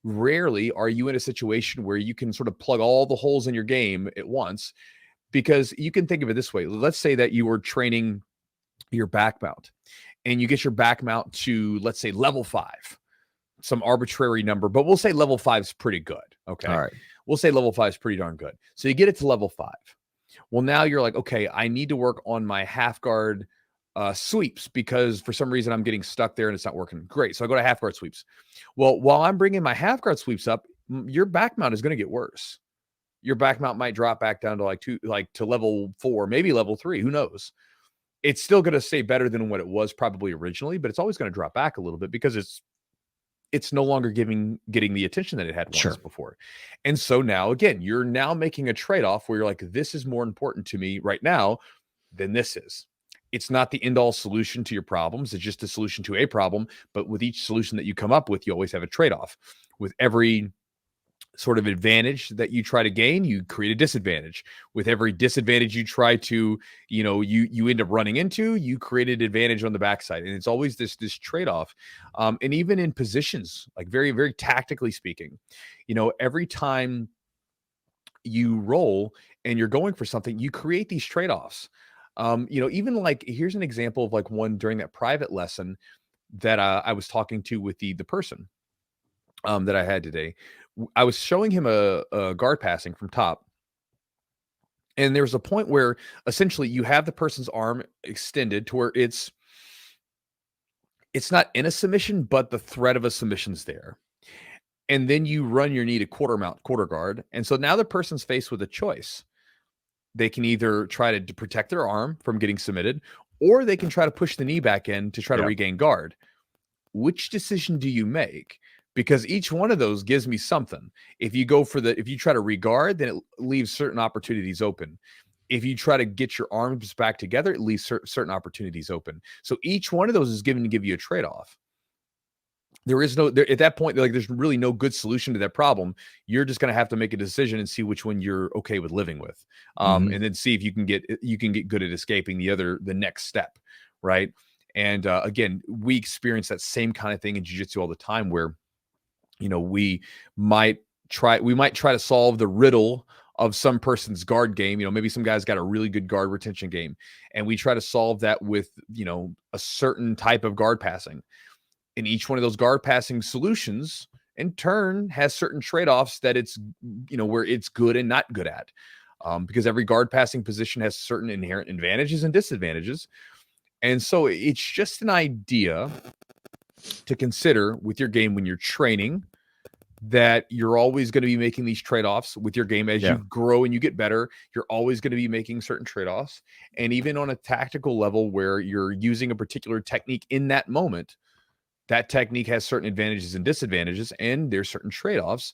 rarely are you in a situation where you can sort of plug all the holes in your game at once, because you can think of it this way. Let's say that you were training your back mount and you get your back mount to, let's say, level 5, some arbitrary number, but we'll say level 5 is pretty good. Okay. All right. We'll say level 5 is pretty darn good. So you get it to level 5. Well, now you're like, okay, I need to work on my half guard sweeps because for some reason I'm getting stuck there and it's not working. Great. So I go to half guard sweeps. Well, while I'm bringing my half guard sweeps up, your back mount is going to get worse. Your back mount might drop back down to to level 4, maybe level 3. Who knows? It's still going to stay better than what it was probably originally, but it's always going to drop back a little bit because it's no longer getting the attention that it had once before. And so now, again, you're now making a trade-off where you're like, this is more important to me right now than this is. It's not the end-all solution to your problems. It's just a solution to a problem. But with each solution that you come up with, you always have a trade-off. With every sort of advantage that you try to gain, you create a disadvantage. With every disadvantage you try to, you end up running into, you create an advantage on the backside. And it's always this trade-off. And even in positions, like very, very tactically speaking, every time you roll and you're going for something, you create these trade-offs. Even like, here's an example of like one during that private lesson that I was talking to with the person that I had today. I was showing him a guard passing from top. And there's a point where essentially you have the person's arm extended to where it's not in a submission, but the threat of a submission's there. And then you run your knee to quarter guard. And so now the person's faced with a choice. They can either try to protect their arm from getting submitted, or they can try to push the knee back in to try to regain guard. Which decision do you make? Because each one of those gives me something. If you try to regard, then it leaves certain opportunities open. If you try to get your arms back together, it leaves certain opportunities open. So each one of those is given to give you a trade-off. There is at that point, like, there's really no good solution to that problem. You're just going to have to make a decision and see which one you're okay with living with. And then see if you can get good at escaping the next step. Right. And again, we experience that same kind of thing in jiu-jitsu all the time where, we might try to solve the riddle of some person's guard game. Maybe some guy's got a really good guard retention game, and we try to solve that with, a certain type of guard passing. And each one of those guard passing solutions in turn has certain trade-offs that it's, where it's good and not good at, because every guard passing position has certain inherent advantages and disadvantages. And so it's just an idea to consider with your game when you're training, that you're always going to be making these trade-offs with your game as you grow and you get better. You're always going to be making certain trade-offs. And even on a tactical level where you're using a particular technique in that moment, that technique has certain advantages and disadvantages, and there's certain trade-offs.